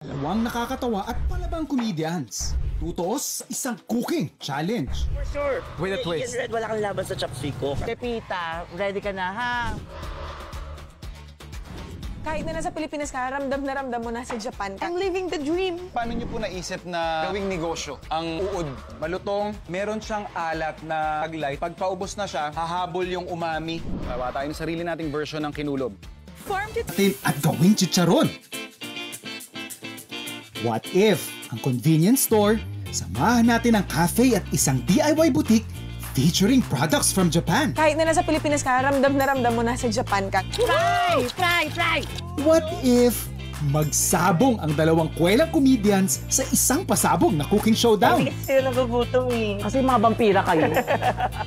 Dalawang nakakatawa at palabang comedians. Tutos sa isang cooking challenge. For sure. With a twist. Red, wala kang laban sa chopstick ko. Pepita, ready ka na ha? Kahit na nasa Pilipinas ka, ramdam na ramdam mo na sa Japan ka. I'm living the dream. Paano niyo po naisip na gawing negosyo ang uod? Malutong, meron siyang alat na taglay. Pag paubos na siya, hahabol yung umami. Gawa tayo ng sarili nating version ng kinulob. At gawing chicharon. What if ang convenience store, samahan natin ang cafe at isang DIY boutique featuring products from Japan? Kahit na nasa Pilipinas ka, ramdam na ramdam mo na sa Japan ka. Try! Try! Try! What if magsabong ang dalawang kwelang comedians sa isang pasabog na cooking showdown? Kasi nagugutom eh. Kasi mga vampira kayo.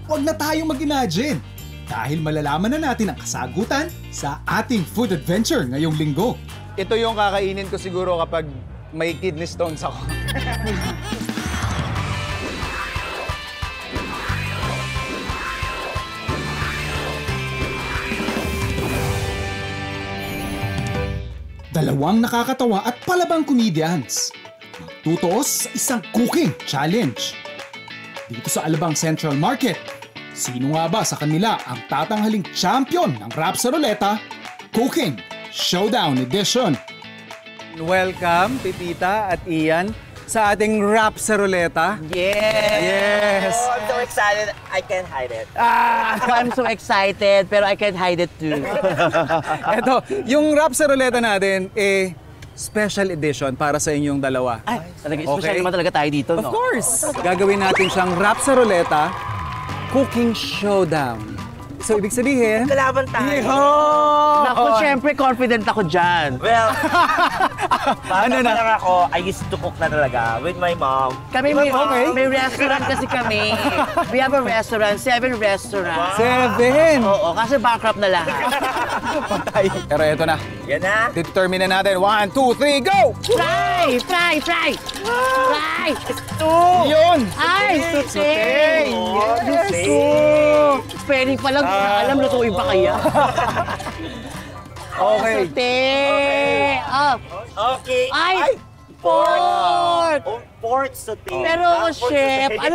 Huwag na tayong mag-imagine dahil malalaman na natin ang kasagutan sa ating food adventure ngayong linggo. Ito yung kakainin ko siguro kapag may kidney stones ako. Dalawang nakakatawa at palabang comedians. Magtutuos sa isang cooking challenge. Dito sa Alabang Central Market, sino nga ba sa kanila ang tatanghaling champion ng Rap sa Ruleta Cooking Showdown Edition? Welcome, Pepita at Ian, sa ating Rap sa Ruleta. Yes! Yes! Oh, I'm so excited. I can't hide it. I'm so excited, pero I can't hide it too. Eto, yung Rap sa Ruleta natin, special edition para sa inyong dalawa. Ay, talaga, special Okay. naman talaga tayo dito, no? Of course! Gagawin natin siyang Rap sa Ruleta Cooking Showdown. So, ibig sabihin... Kalaban tayo. Naku, syempre, confident ako dyan. Well, bata Ano pa na? lang ako, I used to cook na talaga with my mom. Kami may restaurant kasi kami. We have a restaurant, 7 restaurants. 7! Oo, kasi bankrupt na lahat. Patay. Pero eto na. Yan na. Determine na natin. 1, 2, 3, go! Try! Try! Try! Try! Yun! Ay, sute! Yes! Spelling pa lang, alam, lutuin pa kaya? Okay. Sute! Ah, Okay. ay! Pork! Oh, pork saute. Pero, chef, ano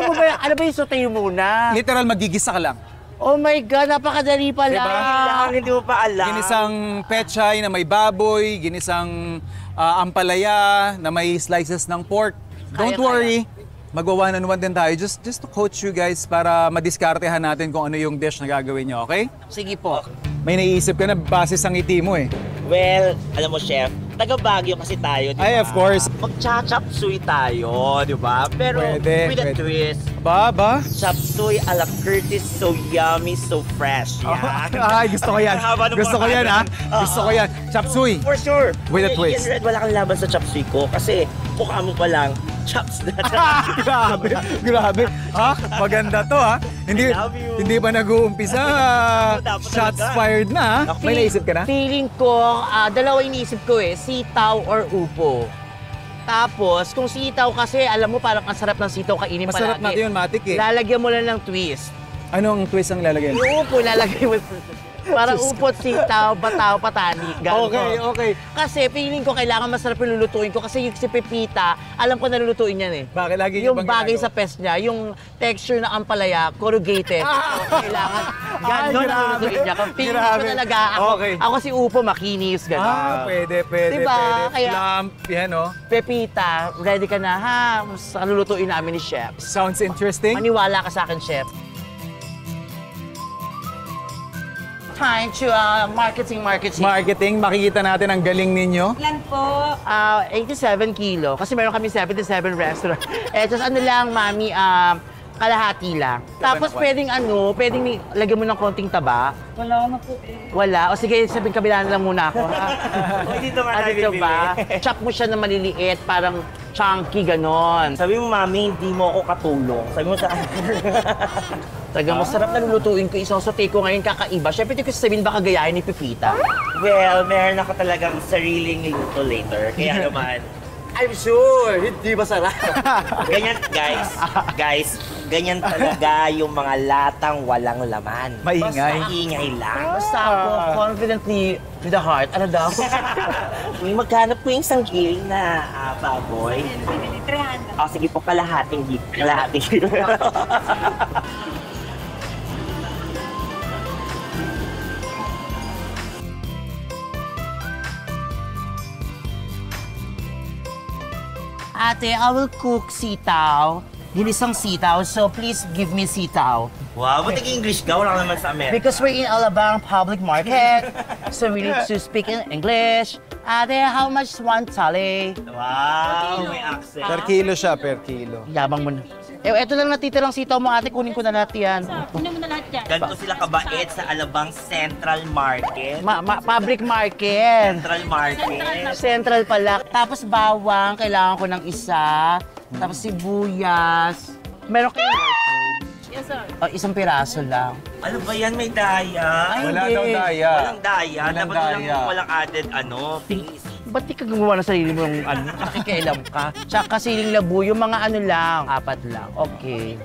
ba yung saute muna? Literal, magigisa ka lang. Oh my God, napakadali pala. Kailangan hindi mo pa alam. Ginisang pechay na may baboy, ginisang ampalaya na may slices ng pork. Don't Kaya, worry, magwa-one-on-one din tayo. Just to coach you guys para madiskartehan natin kung ano yung dish na gagawin nyo, okay? Sige po. May naisip ka na base sa ngiti mo eh. Well, alam mo, chef, taga Baguio kasi tayo, di ba? Ay, of course. Mag-chop suey tayo, di ba? Pero Pwede, with a pwede. twist. Ba? Chop suey a la Curtis, so yummy, so fresh. Yan. Ay, gusto ko yan. Haba ng Gusto ko yan, ha? Gusto ko yan. Chop suey. For sure. With a twist. Red, wala kang laban sa chop suey ko kasi mukha mo pa lang, chops na. Grabe, grabe. Ha? Maganda to, ha? Hindi, I love you. hindi pa nag-uumpisa. Dapat Shots talaga. fired na, ha? May naisip ka na? Feeling ko, dalawa iniisip ko eh, sitaw or upo. Tapos, kung sitaw kasi, alam mo parang ang sarap ng sitaw kainin Masarap palagi. natin yun, Matik, eh. Lalagyan mo lang ng twist. Anong twist ang lalagyan? Yung upo, lalagay mo. Parang upot, sitaw, bataw, patani. Ganun. Okay. Kasi feeling ko kailangan masarap yung lulutuin ko kasi yung si Pepita, alam ko na lulutuin yan eh. Bakit lagi niyo Yung bang bagay ginagawa? sa pes niya, yung texture ng ampalaya, corrugated. Kailangan, Ay, gano'n ang grabe. lulutuin niya. Kung feeling ko Grabe. talaga, ako si Upo, makinis, gano'n. Pwede, Diba? pwede. Kaya- Plump, yan, oh. Pepita, ready ka na ha? Sa lulutuin namin ni Chef. Sounds interesting. Maniwala ka sa akin, Chef. Time to marketing. Marketing, makikita natin ang galing ninyo. Ilan po? 87 kilo. Kasi meron kami 77 restaurant. Just ano lang, mami, kalahati lang. Tapos pwedeng lagyan mo ng konting taba. Wala na po eh. Wala. O sige, sabihin kabila na lang muna ako. Uy, dito nga tayo Dito bibili. ba? Chop mo siya na maliliit, parang chunky, ganon. Sabi mo, mami, hindi mo ako katulong. Sabi mo sa Taga masarap na lulutuin ko, isasote ko ngayon kakaiba. Siyempre, hindi ko sasabihin baka gayahin ni Pepita. Well, meron ako talagang sariling luto later. Kaya naman, I'm sure, hindi masarap. Ganyan, guys, ganyan talaga yung mga latang walang laman. Maingay. Basta ingay lang. Basta ako, confidently with the heart. Ano daw? May magkano po yung isang kilo na baboy? 300. Oh, sige po, kalahating kilo. Ate, I will cook sitaw. Ginisang sitaw, so please give me sitaw. Wow, ba't nag-English ka? Wala naman sa Amerika. Because we're in Alabang public market, so we need to speak in English. Ate, how much one tali? Wow, may accent. Per kilo siya, per kilo. Yabang mo na. Eto lang natitirang sitaw mo, ate. Kunin ko na lahat yan. Kunin mo na lahat yan. Ganito sila kabait sa Alabang Central Market. Public market. Central Market. Central pala. Tapos bawang, kailangan ko ng isa. Tapos sibuyas. Meron kayo? Yes, sir. Oh, isang piraso lang. Ano ba yan? May daya? Ay, Wala hindi. daw daya. Walang daya. Walang Dapat daya. walang added taste. Ba't di ka gumawa ng sarili mong nakikialam ka? Tsaka siling labu, yung mga ano lang, 4 lang. Okay.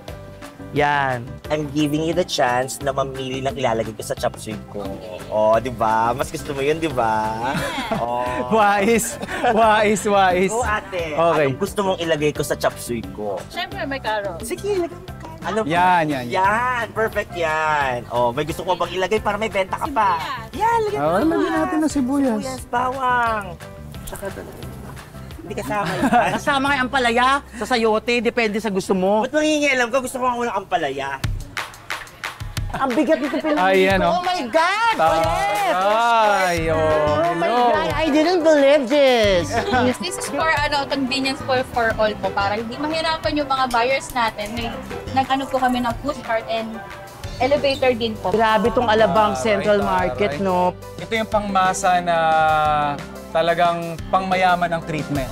Yan. I'm giving you the chance na mamili ng ilalagay ko sa chop suey ko. Oh, di ba? Mas gusto mo yun, di ba? Oh. Wais. Wais. Oo, ate. Okay. Anong gusto mong ilagay ko sa chop suey ko? Siyempre, may carrot. Sige, ilagay mo. Ano po? Yan. Yan, perfect yan. Oh, may gusto ko bang ilagay para may benta ka pa? Yan, lagay mo. Lagyan natin ng sibuyas. Sibuyas, bawang. Saka hindi kasama yan. Kasama kayo ang palaya sa sayote, depende sa gusto mo. Ba't mangingialam ka? Gusto ko nga walang ampalaya. Ang bigat nito pinili Ayan, ko. oh. Oh my God! Yes! Ay, Oh my hello. God! I didn't believe this! Yes, this is for convenience for all po. Para hindi mahirapan yung mga buyers natin. May nag-ano po kami ng push cart and elevator din po. Grabe tong Alabang Central Market, no? Ito yung pangmasa na talagang pangmayaman ang treatment.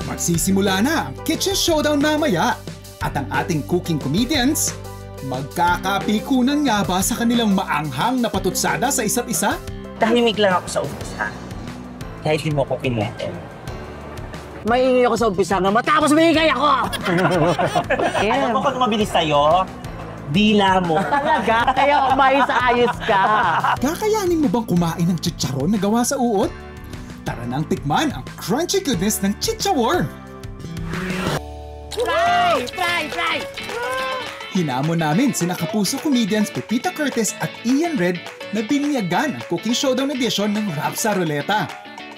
Magsisimula na ang Kitchen Showdown mamaya. At ang ating cooking comedians, magkakapikunan nga ba sa kanilang maanghang na patutsada sa isa't isa? Tahimik lang ako sa umpisa. Kahit hindi mo ko pinitin. Maingay ako sa umpisa nga matapos maingay ako! Alam mo kung mabilis sa'yo? Dila mo. Talaga? Kaya umayos ayos ka. Kakayanin mo bang kumain ng chicharon na gawa sa uod? Tara nang tikman ang crunchy goodness ng chicha worm. Fry! Hinamon namin sina Kapuso comedians Pepita Curtis at Ian Red na binyagan ang Cooking Showdown edition ng Rapsa Ruleta.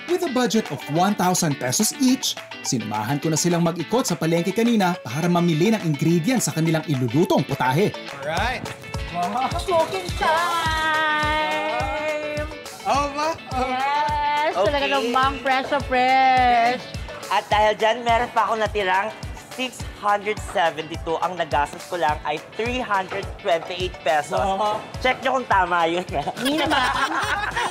With a budget of 1,000 pesos each, sinamahan ko na silang mag-ikot sa palengke kanina para mamili ng ingredients sa kanilang ilulutong putahe. Alright. Cooking time! Oh, ba? Yes! Okay. Talaga namang fresh na fresh! At dahil dyan, meron pa akong natirang 672. Ang nagastos ko lang ay 328 pesos. Check nyo kung tama yun. Hindi naman.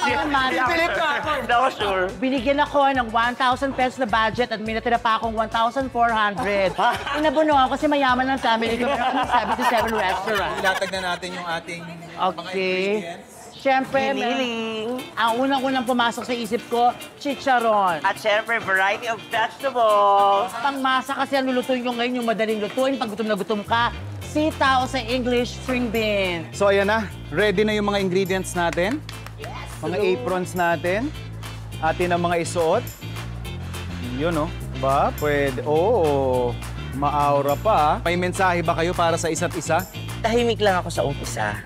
Hindi ako sure. Binigyan ako ng 1,000 pesos na budget at may natira pa akong 1,400. Inabuno ako kasi mayaman ng family ko. Meron kami 77 restaurant. Ilatag na natin yung ating mga Okay. ingredients. Siyempre, Hiniling. ang unang-unang pumasok sa isip ko, chicharon. At syempre, variety of vegetables. Pangmasa kasi ang lulutuin ko ngayon yung madaling lutuin. Pag gutom na gutom ka, sitaw sa English, string bean. So ayan na, ready na yung mga ingredients natin. Mga aprons natin. Atin ang mga isuot. Yun, oh. Ba? Pwede. Oo. Maaura pa. May mensahe ba kayo para sa isa't isa? Tahimik lang ako sa umpisa.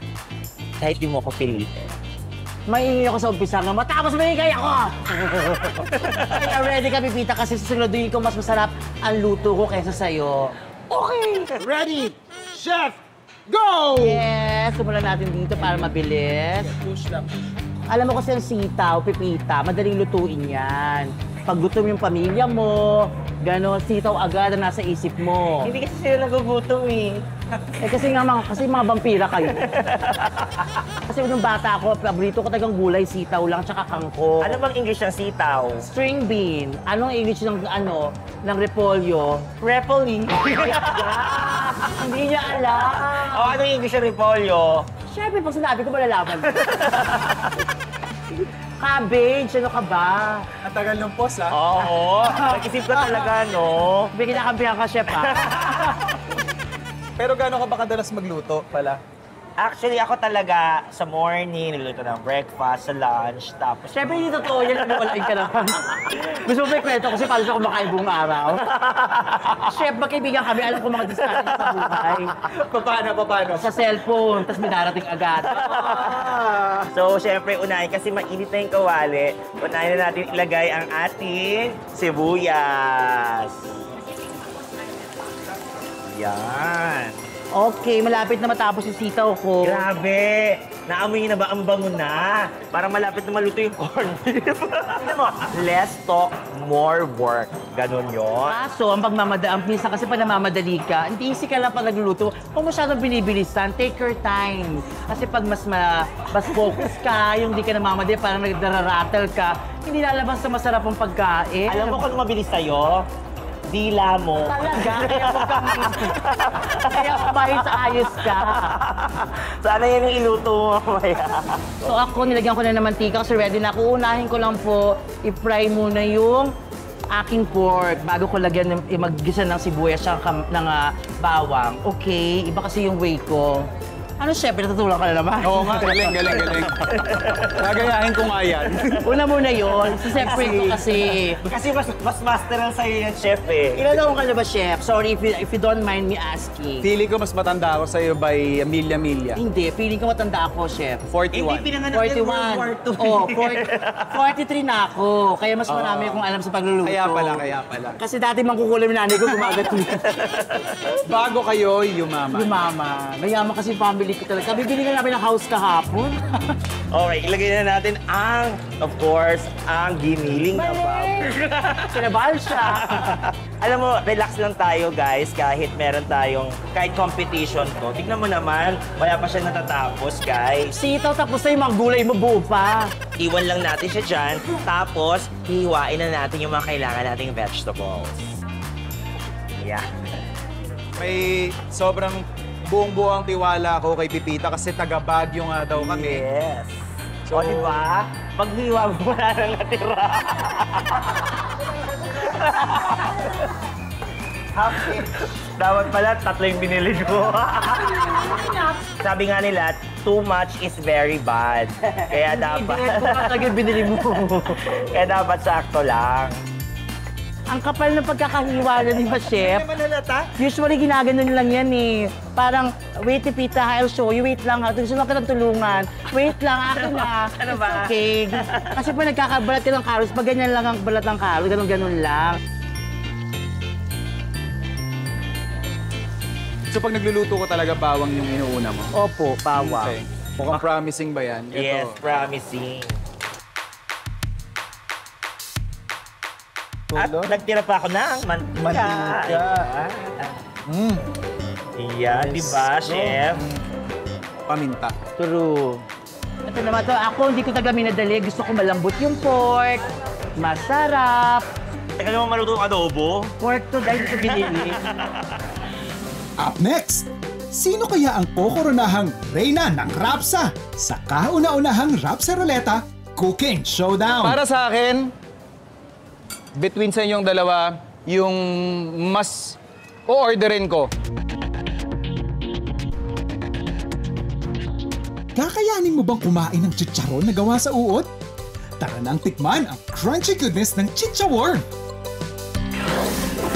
Kahit di mo ko pilitin. Maingay ako sa umpisa nga, matapos maingay ako! Kaya ready ka, Pipita, kasi susunodin ko mas masarap ang luto ko kaysa sa'yo. Okay, ready, chef, go! Yes, simulan natin dito para mabilis. Push lang. Alam mo kasi ang sitaw, Pipita, madaling lutuin yan. Pag gutom yung pamilya mo, gano'n, sitaw agad ang nasa isip mo. Hindi kasi sila nagugutom eh. Kasi mga vampira kayo. Kasi nung bata ako, paborito ko talagang gulay, sitaw lang, tsaka kangkong. Ano bang English ng sitaw? String bean. Anong English ng ng repolyo? Repoli. Hindi niya alam. O ano yung English ng repolyo? Siyempre, pag sinabi ko, malalaman. Cabbage, ano ka ba? Ang tagal ng pause, ha? Oo. Isip ko talaga, no? May kinakampihan ka, chef, ha? Pero gaano ka ba kadalas magluto pala? Actually, ako talaga sa morning, niluluto ng breakfast, sa lunch, tapos... Siyempre, hindi totoo yan. Walain ka naman. Gusto mo ba ikwento kasi paano siya kumakain buong araw? Chef, magkaibigan kami. Alam ko mga diskarte sa buhay. Paano? Sa cellphone, tapos may darating agad. So, syempre, unahin kasi mainit na yung kawali. Unahin na natin ilagay ang ating sibuyas. Yan. Okay, malapit na matapos yung sitaw ko. Grabe! Naamoy na ba ang bango na? Parang malapit na maluto yung corned beef. Tignan mo, less talk, more work. Ganon yun. Kaso, ang pagmamadaan, minsan kasi pag namamadali ka, hindi easy ka lang pag nagluluto. Kung masyadong binibilisan, take your time. Kasi pag mas focus ka, yung di ka namamadali, parang nagdararattle ka, hindi lalabas sa masarap ang pagkain. Alam mo kung mabilis sa'yo? Dila mo. Talaga, kaya kaya kumain sa ayos ka. Sana yan yung iluto mo mamaya. So ako, nilagyan ko na ng mantika kasi ready na ako. Unahin ko lang po, i-fry muna yung aking pork bago ko lagyan mag-gisa ng sibuyas at ng bawang. Okay, iba kasi yung way ko. Ano, chef, natutulong ka na naman. Oo nga, galing. Gagayahin ko nga yan. Una muna yun, separate ko kasi. Kasi mas master ang sa'yo yan, chef eh. Ilan taon ka na ba, chef? Sorry if you don't mind me asking. Feeling ko mas matanda ako sa'yo by milya-milya. Hindi, feeling ko matanda ako, chef. 41. pinanganak yan World War II. Oh, 43 na ako. Kaya mas marami akong alam sa pagluluto. Kaya pala. Kasi dati mangkukulam yung nanay ko, gumagat niya. Bago kayo, yumaman. Yung mama. Mayaman kasi yung family ko talaga. Bibili na namin ng house kahapon. Okay, ilagay na natin of course, ang giniling na baboy. Sinabal siya. Alam mo, relax lang tayo guys, kahit competition to. Tignan mo naman, wala pa siya natatapos guys. Sitaw, tapos na yung mga gulay mo buo pa. Iwan lang natin siya dyan, tapos hihiwain na natin yung mga kailangan nating vegetables. Yeah. May sobrang buong-buo ang tiwala ko kay Pipita kasi taga Baguio nga daw kami. Yes. So, O, diba? Paghiwa mo wala nang natira. Dapat pala, 3 yung binili ko. Sabi nga nila, too much is very bad. Kaya dapat... Talaga binili mo. Kaya dapat sakto lang. Ang kapal ng pagkakahiwala ni chef. Hindi naman halata. Usually, ginaganon lang yan eh. Parang, wait, Pipita, I'll show you. Wait lang, ha? Gusto lang kitang tulungan. Wait lang, akin na. Ano ba? It's okay. Kasi pag nagkakabalat ka ng carrots, pag ganyan lang ang balat ng carrots, ganun lang. So pag nagluluto ko talaga, bawang yung inuuna mo? Opo, bawang. Okay. Mukhang promising ba yan? Yes, promising. At nagtira pa ako ng mantika. Iyan, di ba, chef? Paminta. True. Ito naman to, ako hindi ko taga minadali. Gusto ko malambot yung pork. Masarap. Teka naman maluto ang adobo. Pork to dahil sa binili. Up next, sino kaya ang kokoronahang reyna ng Rapsa sa kauna-unahang Rapsa Ruleta Cooking Showdown? Para sa akin, between sa inyong dalawa, yung mas o-orderin ko. Kakayanin mo bang kumain ng chicharon na gawa sa uod? Tara nang tikman ang crunchy goodness ng chicha worm.